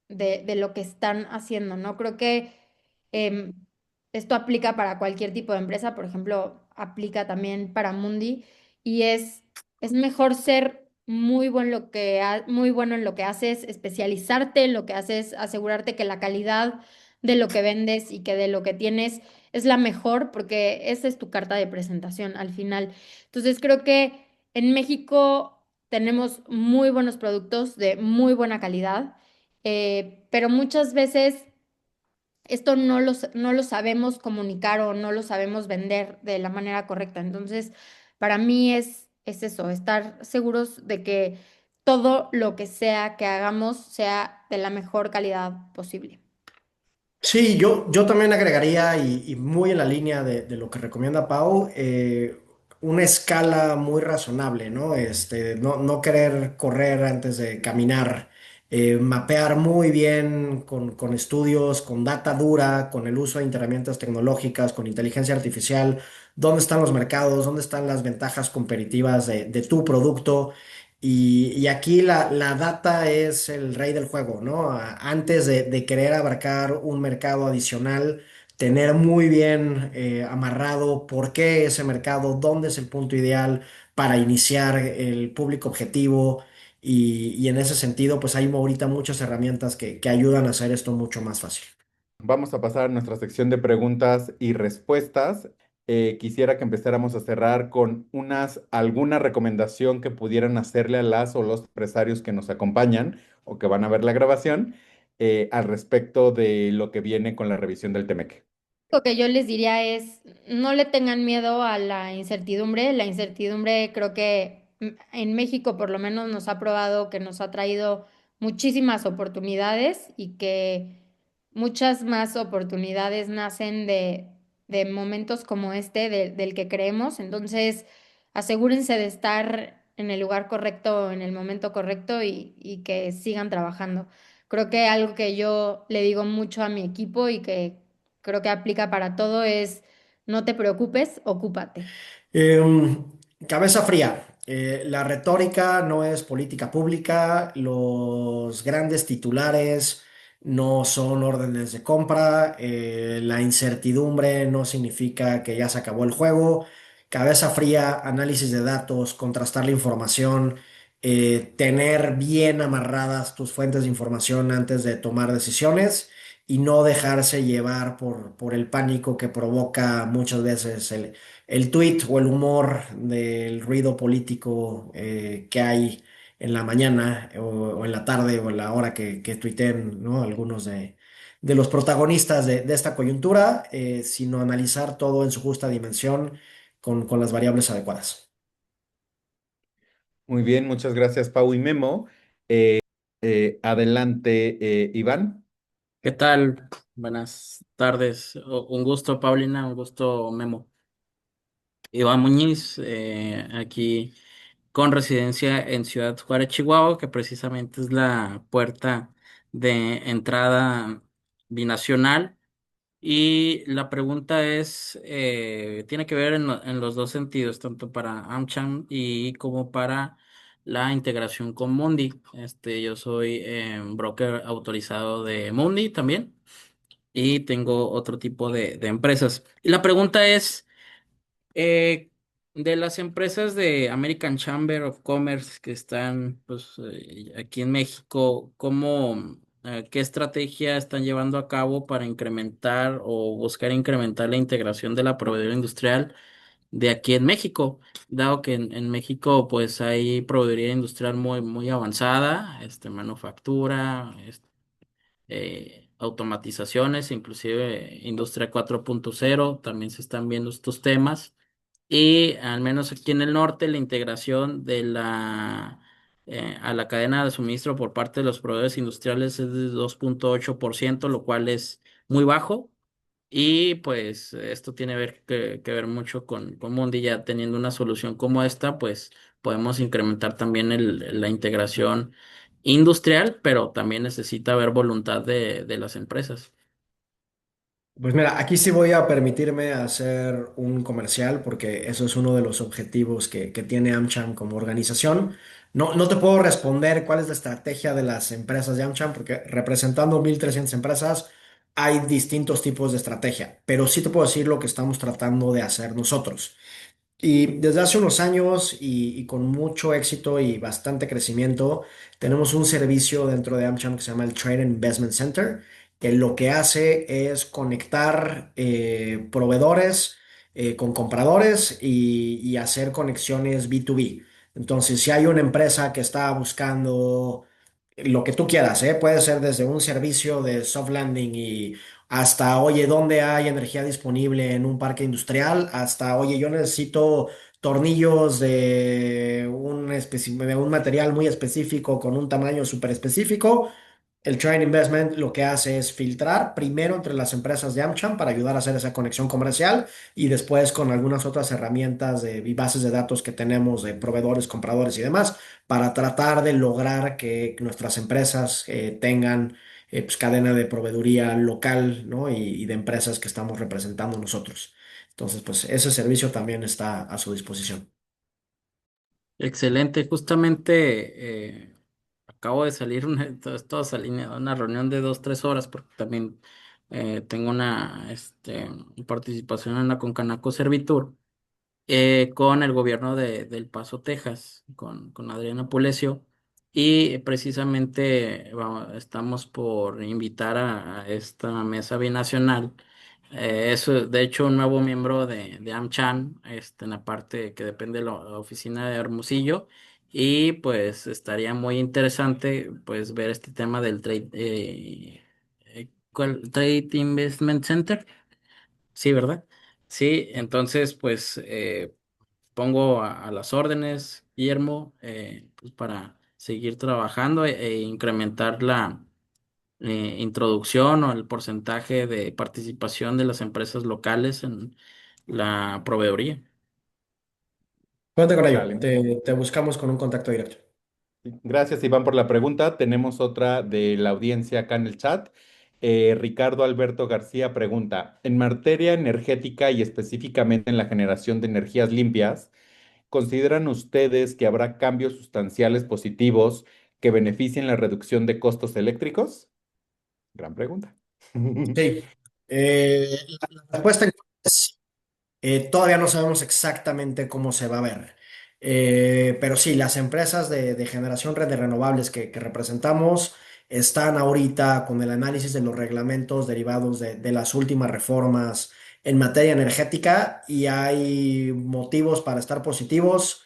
lo que están haciendo, ¿no? Creo que em, esto aplica para cualquier tipo de empresa, por ejemplo, aplica también para Mundi y es mejor ser muy bueno en lo que haces, especializarte en lo que haces, asegurarte que la calidad de lo que vendes y que de lo que tienes es la mejor porque esa es tu carta de presentación al final. Entonces creo que en México tenemos muy buenos productos de muy buena calidad, pero muchas veces esto no lo sabemos comunicar o no lo sabemos vender de la manera correcta. Entonces, para mí es eso, estar seguros de que todo lo que sea que hagamos sea de la mejor calidad posible. Sí, yo también agregaría, y muy en la línea de lo que recomienda Pau, una escala muy razonable, ¿no? No querer correr antes de caminar, mapear muy bien con estudios, con data dura, con el uso de herramientas tecnológicas, con inteligencia artificial, dónde están los mercados, dónde están las ventajas competitivas de tu producto. Y aquí la data es el rey del juego, ¿no? Antes de querer abarcar un mercado adicional, tener muy bien amarrado por qué ese mercado, dónde es el punto ideal para iniciar el público objetivo. Y en ese sentido, pues hay ahorita muchas herramientas que ayudan a hacer esto mucho más fácil. Vamos a pasar a nuestra sección de preguntas y respuestas. quisiera que empezáramos a cerrar con alguna recomendación que pudieran hacerle a las o los empresarios que nos acompañan o que van a ver la grabación al respecto de lo que viene con la revisión del TEMEC. Lo que yo les diría es, no le tengan miedo a la incertidumbre. La incertidumbre creo que en México por lo menos nos ha probado que nos ha traído muchísimas oportunidades y que muchas más oportunidades nacen de momentos como este del que creemos. Entonces, asegúrense de estar en el lugar correcto, en el momento correcto y que sigan trabajando. Creo que algo que yo le digo mucho a mi equipo y que creo que aplica para todo es no te preocupes, ocúpate. Em, Cabeza fría. La retórica no es política pública, los grandes titulares no son órdenes de compra, la incertidumbre no significa que ya se acabó el juego. Cabeza fría, análisis de datos, contrastar la información, tener bien amarradas tus fuentes de información antes de tomar decisiones y no dejarse llevar por el pánico que provoca muchas veces el tweet o el humor del ruido político que hay en la mañana o en la tarde o en la hora que tuiteen, ¿no? Algunos de los protagonistas de esta coyuntura, sino analizar todo en su justa dimensión con las variables adecuadas. Muy bien, muchas gracias, Pau y Memo. Adelante, Iván. ¿Qué tal? Buenas tardes. Un gusto, Paulina, un gusto, Memo. Iván Muñiz, aquí con residencia en Ciudad Juárez, Chihuahua, que precisamente es la puerta de entrada binacional. Y la pregunta es, tiene que ver en los dos sentidos, tanto para AmCham y como para la integración con Mundi. Yo soy broker autorizado de Mundi también y tengo otro tipo de empresas. Y la pregunta es, eh, de las empresas de American Chamber of Commerce que están pues, aquí en México, qué estrategia están llevando a cabo para incrementar o buscar incrementar la integración de la proveeduría industrial de aquí en México? Dado que en México pues hay proveeduría industrial muy avanzada, manufactura, automatizaciones, inclusive industria 4.0, también se están viendo estos temas. Y al menos aquí en el norte, la integración a la cadena de suministro por parte de los proveedores industriales es de 2.8%, lo cual es muy bajo. Y pues esto tiene que ver mucho con Mundi. Ya teniendo una solución como esta, pues podemos incrementar también la integración industrial, pero también necesita haber voluntad de las empresas. Pues mira, aquí sí voy a permitirme hacer un comercial porque eso es uno de los objetivos que tiene AmCham como organización. No te puedo responder cuál es la estrategia de las empresas de AmCham porque representando 1.300 empresas hay distintos tipos de estrategia, pero sí te puedo decir lo que estamos tratando de hacer nosotros. Y desde hace unos años y con mucho éxito y bastante crecimiento, tenemos un servicio dentro de AmCham que se llama el Trade and Investment Center, que lo que hace es conectar proveedores con compradores y hacer conexiones B2B. Entonces, si hay una empresa que está buscando lo que tú quieras, puede ser desde un servicio de soft landing y hasta, oye, ¿dónde hay energía disponible en un parque industrial? Hasta, oye, yo necesito tornillos de un material muy específico con un tamaño súper específico. El Trade Investment lo que hace es filtrar primero entre las empresas de AmCham para ayudar a hacer esa conexión comercial y después con algunas otras herramientas y bases de datos que tenemos de proveedores, compradores y demás para tratar de lograr que nuestras empresas tengan pues, cadena de proveeduría local, ¿no? Y de empresas que estamos representando nosotros. Entonces, pues ese servicio también está a su disposición. Excelente, justamente acabo de salir toda alineado, una reunión de 2, 3 horas, porque también tengo una participación en la Concanaco Servitur con el gobierno del Paso, Texas, con Adriana Pulesio, y precisamente estamos por invitar a esta mesa binacional Eso, de hecho, un nuevo miembro de AmCham, en la parte que depende de la oficina de Hermosillo, y pues estaría muy interesante pues ver este tema del Trade Investment Center, sí, ¿verdad? Sí, entonces pues pongo a las órdenes, Guillermo, pues, para seguir trabajando e incrementar la introducción o el porcentaje de participación de las empresas locales en la proveeduría. Cuenta con ello. Vale. Te buscamos con un contacto directo. Gracias, Iván, por la pregunta. Tenemos otra de la audiencia acá en el chat. Ricardo Alberto García pregunta, en materia energética y específicamente en la generación de energías limpias, ¿consideran ustedes que habrá cambios sustanciales positivos que beneficien la reducción de costos eléctricos? Gran pregunta. Sí. La respuesta es todavía no sabemos exactamente cómo se va a ver. Pero sí, las empresas de generación red de renovables que representamos están ahorita con el análisis de los reglamentos derivados de las últimas reformas en materia energética y hay motivos para estar positivos.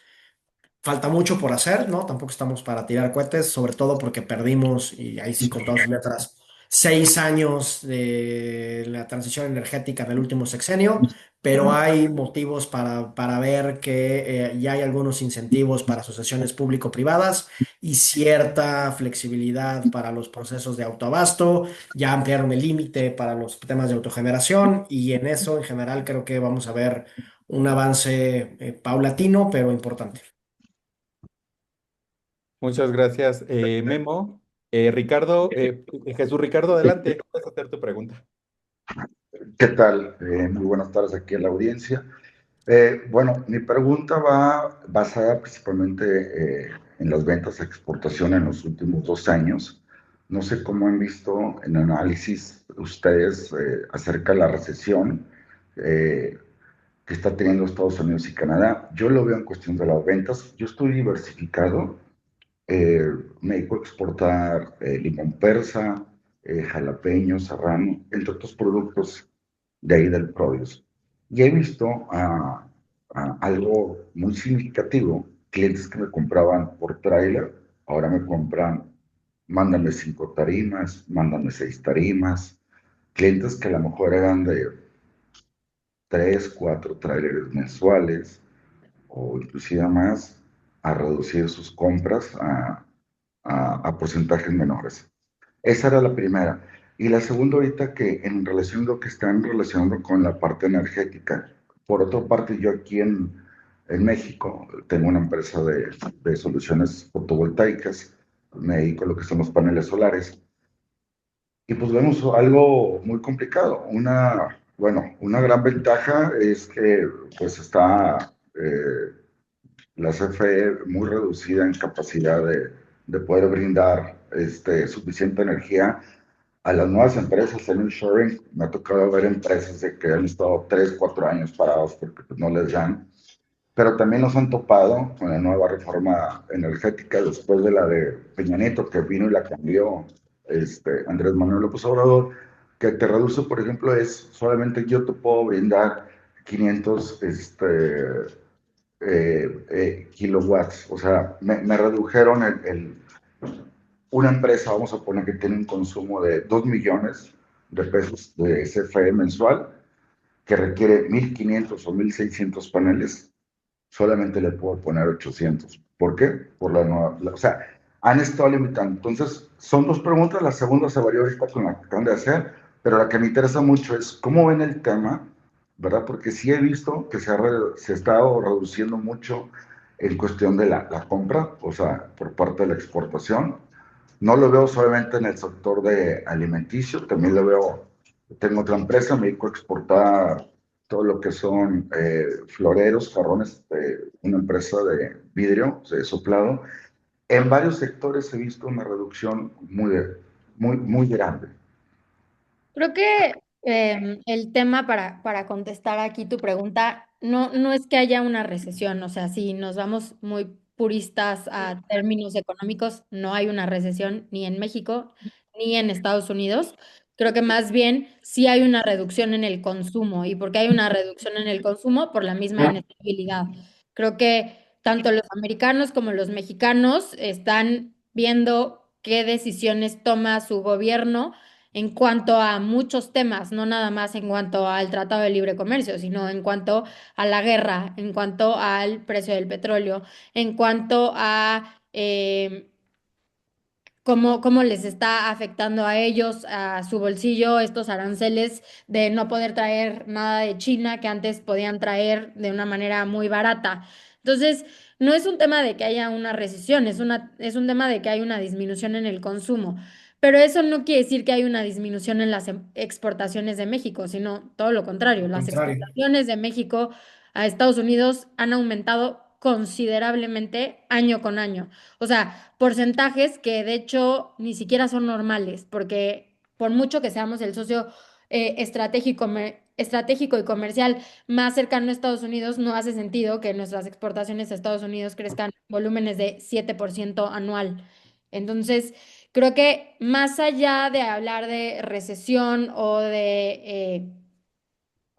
Falta mucho por hacer, ¿no? Tampoco estamos para tirar cohetes, sobre todo porque perdimos, y ahí sí con todas sus letras, 6 años de la transición energética del último sexenio, pero hay motivos para ver que ya hay algunos incentivos para asociaciones público-privadas y cierta flexibilidad para los procesos de autoabasto, ya ampliaron el límite para los temas de autogeneración y en eso en general creo que vamos a ver un avance paulatino, pero importante. Muchas gracias, Memo. Ricardo, Jesús Ricardo, adelante, puedes hacer tu pregunta. ¿Qué tal? Muy buenas tardes aquí en la audiencia. Bueno, mi pregunta va basada principalmente en las ventas a exportación en los últimos 2 años. No sé cómo han visto en análisis ustedes acerca de la recesión eh, que está teniendo Estados Unidos y Canadá. Yo lo veo en cuestión de las ventas. Yo estoy diversificado. eh, Me dedico a exportar limón persa, jalapeño, serrano, entre otros productos de ahí del produce. Y he visto algo muy significativo, clientes que me compraban por tráiler, ahora me compran, mándame 5 tarimas, mándame 6 tarimas, clientes que a lo mejor eran de 3, 4 tráileres mensuales o inclusive más, a reducir sus compras a porcentajes menores. Esa era la primera. Y la segunda ahorita que en relación a lo que están relacionando con la parte energética. Por otra parte, yo aquí en México tengo una empresa de soluciones fotovoltaicas, me dedico a lo que son los paneles solares. Y pues vemos algo muy complicado. Bueno, una gran ventaja es que pues está la CFE muy reducida en capacidad de poder brindar suficiente energía a las nuevas empresas en inshoring. Me ha tocado ver empresas de que han estado 3, 4 años parados porque pues, no les dan, pero también nos han topado con la nueva reforma energética después de la de Peña Nieto, que vino y la cambió Andrés Manuel López Obrador, que te reduce, por ejemplo, es solamente yo te puedo brindar 500 kilowatts. O sea, me redujeron una empresa, vamos a poner que tiene un consumo de 2 millones de pesos de CFE mensual, que requiere 1,500 o 1,600 paneles, solamente le puedo poner 800. ¿Por qué? Por la nueva, o sea, han estado limitando. Entonces, son dos preguntas. La segunda se varió ahorita con la que acaban de hacer, pero la que me interesa mucho es cómo ven el tema, ¿verdad? Porque sí he visto que se ha estado reduciendo mucho en cuestión de la compra, o sea, por parte de la exportación. No lo veo solamente en el sector de alimenticio, también lo veo, tengo otra empresa, me dedico a exportar todo lo que son floreros, jarrones, una empresa de vidrio, de soplado. En varios sectores he visto una reducción muy grande. Creo que el tema para contestar aquí tu pregunta, no es que haya una recesión, o sea, si nos vamos muy puristas a términos económicos, no hay una recesión ni en México ni en Estados Unidos. Creo que más bien sí hay una reducción en el consumo. ¿Y por qué hay una reducción en el consumo? Por la misma inestabilidad. Creo que tanto los americanos como los mexicanos están viendo qué decisiones toma su gobierno en cuanto a muchos temas, no nada más en cuanto al Tratado de Libre Comercio, sino en cuanto a la guerra, en cuanto al precio del petróleo, en cuanto a cómo les está afectando a ellos, a su bolsillo, estos aranceles de no poder traer nada de China que antes podían traer de una manera muy barata. Entonces, no es un tema de que haya una recesión, es un tema de que hay una disminución en el consumo. Pero eso no quiere decir que hay una disminución en las exportaciones de México, sino todo lo contrario. Al Las contrario. exportaciones de México a Estados Unidos han aumentado considerablemente año con año. O sea, porcentajes que de hecho ni siquiera son normales, porque por mucho que seamos el socio estratégico y comercial más cercano a Estados Unidos, no hace sentido que nuestras exportaciones a Estados Unidos crezcan volúmenes de 7% anual. Entonces, creo que más allá de hablar de recesión o de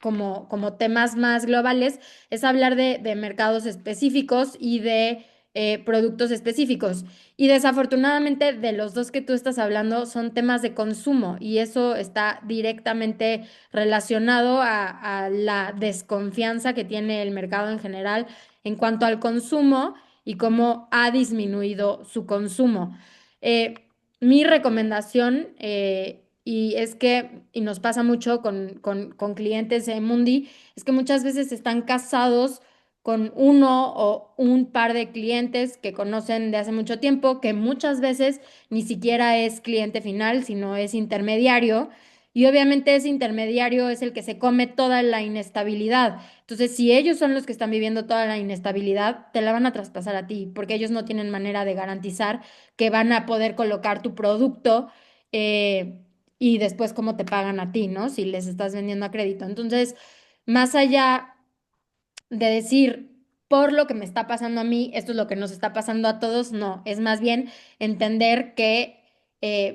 como temas más globales, es hablar de mercados específicos y de productos específicos. Y desafortunadamente de los dos que tú estás hablando son temas de consumo y eso está directamente relacionado a la desconfianza que tiene el mercado en general en cuanto al consumo y cómo ha disminuido su consumo. Eh, Mi recomendación, y nos pasa mucho con clientes en Mundi, es que muchas veces están casados con uno o un par de clientes que conocen de hace mucho tiempo, que muchas veces ni siquiera es cliente final, sino es intermediario. Y obviamente ese intermediario es el que se come toda la inestabilidad. Entonces, si ellos son los que están viviendo toda la inestabilidad, te la van a traspasar a ti, porque ellos no tienen manera de garantizar que van a poder colocar tu producto y después cómo te pagan a ti, ¿no? Si les estás vendiendo a crédito. Entonces, más allá de decir, por lo que me está pasando a mí, esto es lo que nos está pasando a todos, no, es más bien entender que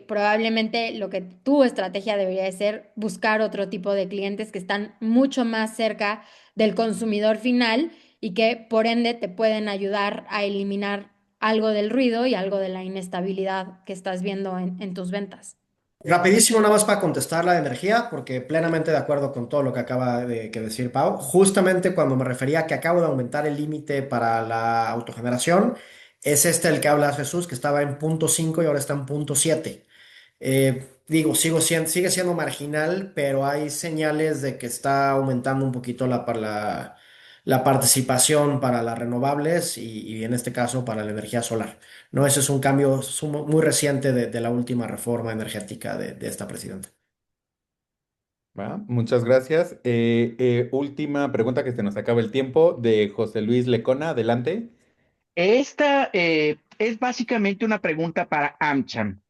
probablemente lo que tu estrategia debería de ser buscar otro tipo de clientes que están mucho más cerca del consumidor final y que por ende te pueden ayudar a eliminar algo del ruido y algo de la inestabilidad que estás viendo en tus ventas. Rapidísimo, nada más para contestar la de energía, porque plenamente de acuerdo con todo lo que acaba de que decir Pau. Justamente cuando me refería a que acabo de aumentar el límite para la autogeneración, es este el que habla Jesús, que estaba en punto 5 y ahora está en punto 7. Digo, sigue siendo marginal, pero hay señales de que está aumentando un poquito la participación para las renovables y en este caso para la energía solar. No, ese es un cambio muy reciente de la última reforma energética de esta presidenta. ¿Va? Muchas gracias. Última pregunta que se nos acaba el tiempo de José Luis Lecona. Adelante. Esta es básicamente una pregunta para AmCham.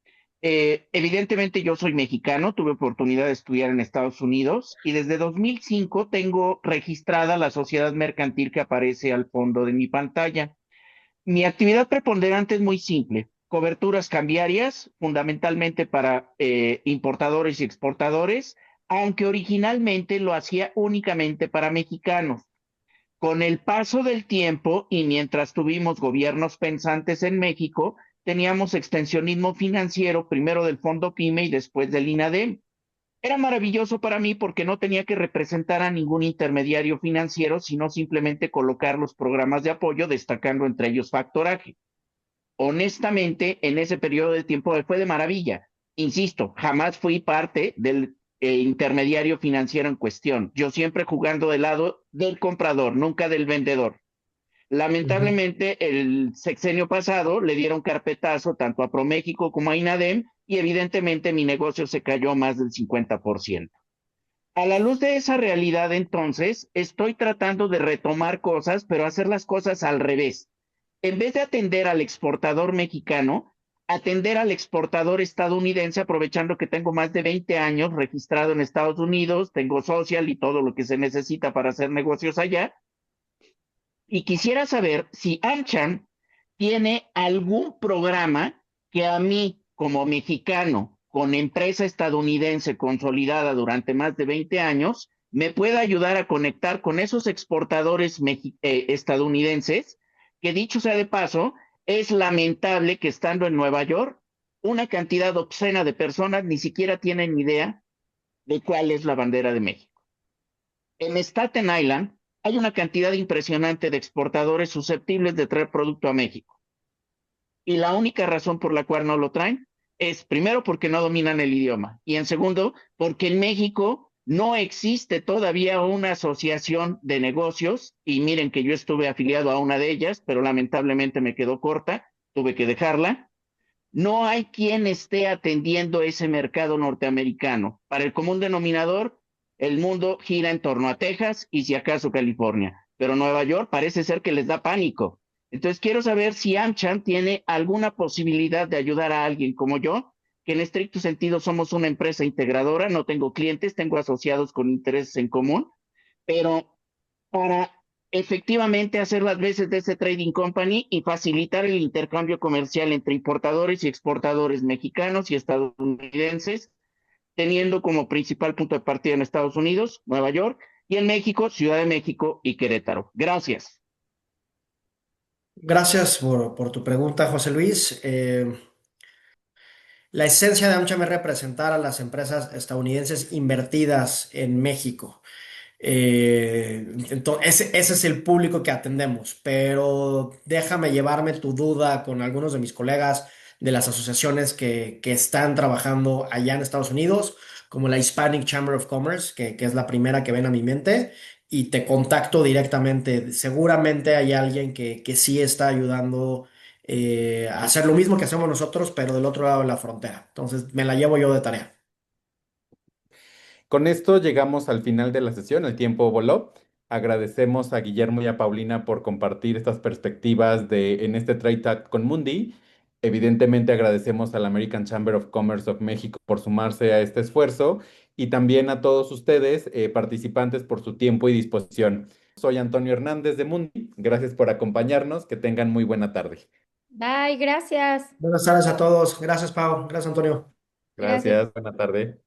Evidentemente yo soy mexicano, tuve oportunidad de estudiar en Estados Unidos y desde 2005 tengo registrada la sociedad mercantil que aparece al fondo de mi pantalla. Mi actividad preponderante es muy simple, coberturas cambiarias, fundamentalmente para importadores y exportadores, aunque originalmente lo hacía únicamente para mexicanos. Con el paso del tiempo y mientras tuvimos gobiernos pensantes en México, teníamos extensionismo financiero, primero del Fondo PYME y después del INADEM. Era maravilloso para mí porque no tenía que representar a ningún intermediario financiero, sino simplemente colocar los programas de apoyo, destacando entre ellos factoraje. Honestamente, en ese periodo de tiempo fue de maravilla. Insisto, jamás fui parte del intermediario financiero en cuestión. Yo siempre jugando del lado del comprador, nunca del vendedor. Ujú. Lamentablemente, el sexenio pasado le dieron carpetazo tanto a ProMéxico como a INADEM y evidentemente mi negocio se cayó más del 50%. A la luz de esa realidad, entonces, estoy tratando de retomar cosas, pero hacer las cosas al revés. En vez de atender al exportador mexicano, atender al exportador estadounidense, aprovechando que tengo más de 20 años registrado en Estados Unidos, tengo social y todo lo que se necesita para hacer negocios allá. Y quisiera saber si AmCham tiene algún programa que a mí, como mexicano, con empresa estadounidense consolidada durante más de 20 años, me pueda ayudar a conectar con esos exportadores estadounidenses, que dicho sea de paso, es lamentable que estando en Nueva York, una cantidad obscena de personas ni siquiera tienen idea de cuál es la bandera de México. En Staten Island hay una cantidad impresionante de exportadores susceptibles de traer producto a México. Y la única razón por la cual no lo traen es, primero, porque no dominan el idioma, y en segundo, porque en México no existe todavía una asociación de negocios, y miren que yo estuve afiliado a una de ellas, pero lamentablemente me quedó corta, tuve que dejarla. No hay quien esté atendiendo ese mercado norteamericano. Para el común denominador, el mundo gira en torno a Texas y si acaso California, pero Nueva York parece ser que les da pánico. Entonces quiero saber si AmCham tiene alguna posibilidad de ayudar a alguien como yo, que en estricto sentido somos una empresa integradora, no tengo clientes, tengo asociados con intereses en común, pero para efectivamente hacer las veces de ese trading company y facilitar el intercambio comercial entre importadores y exportadores mexicanos y estadounidenses, teniendo como principal punto de partida en Estados Unidos, Nueva York, y en México, Ciudad de México y Querétaro. Gracias. Gracias por tu pregunta, José Luis. La esencia de AmCham es representar a las empresas estadounidenses invertidas en México. Entonces, ese es el público que atendemos, pero déjame llevarme tu duda con algunos de mis colegas de las asociaciones que están trabajando allá en Estados Unidos, como la Hispanic Chamber of Commerce, que es la primera que ven a mi mente, y te contacto directamente. Seguramente hay alguien que sí está ayudando a hacer lo mismo que hacemos nosotros, pero del otro lado de la frontera. Entonces, me la llevo yo de tarea. Con esto llegamos al final de la sesión, el tiempo voló. Agradecemos a Guillermo y a Paulina por compartir estas perspectivas en este Trade Tag con Mundi. Evidentemente agradecemos a la American Chamber of Commerce of México por sumarse a este esfuerzo y también a todos ustedes, participantes, por su tiempo y disposición. Soy Antonio Hernández de Mundi. Gracias por acompañarnos. Que tengan muy buena tarde. Bye, gracias. Buenas tardes a todos. Gracias, Pau. Gracias, Antonio. Gracias. Gracias, buena tarde.